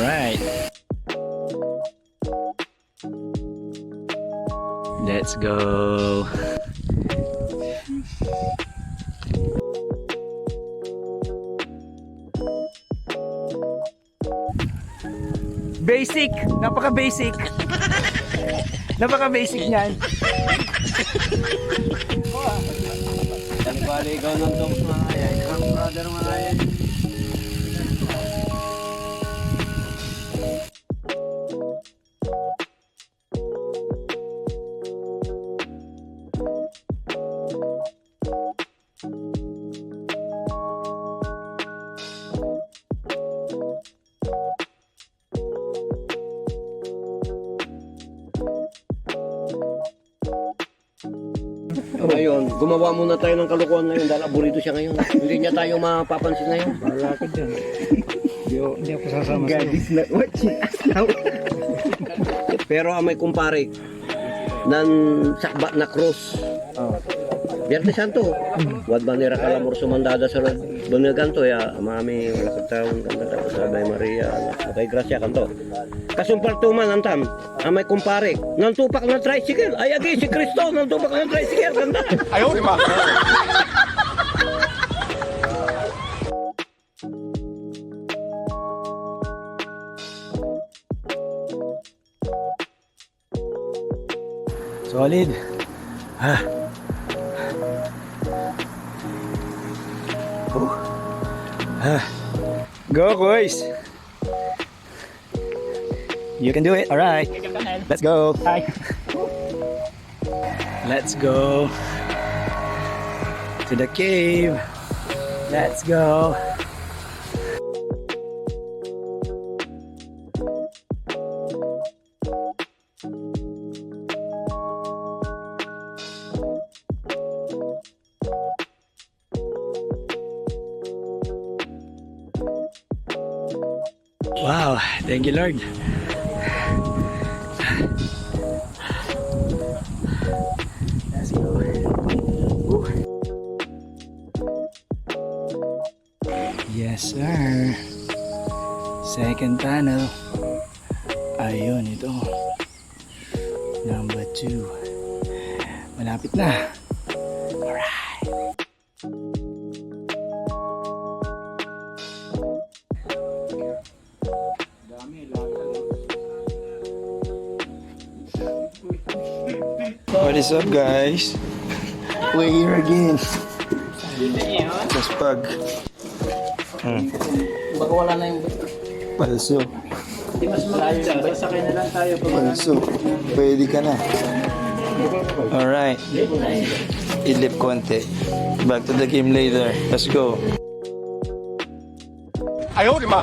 Alright. Let's go. Basic, napaka-basic. Napaka-basic niyan. Bali ikaw ng dogs mga ayan. Ikaw brother mga ayan. Ngayon, gumawa muna tayo ng kalokohan ngayon dahil aburito siya ngayon. Hindi niya tayo mapapansin ngayon. Wala ka dyan. Hindi ako sasama God is not watching us now. Pero may kumpare ng sakbat na cross. Biyernes Santo. Wad banira kalamor sumandada sa banil kanto ya mami wala ka taon kanta tapos Ave Maria kay grasya kanto. Kasumpar tuman antam may kumpare nang tupak ng tricycle ay agi si Kristo nang tupak ng tricycle kanta. Ayaw, di ba? Solid. Go, boys. You can do it. All right. Let's go. Hi. Let's go to the cave. Let's go. Wow, thank you, Lord. Let's go. Woo. Yes, sir. Second tunnel. Ayun, ito. Number 2. Malapit na. Alright. What is up, guys? We're here again. Kaspag. Baka wala na yung Palso. di mas malayo sabay sakay na lang tayo Palso. Pwede ka na. Alright. Idlip konti. Back to the game later. Let's go. Ayaw, di ba?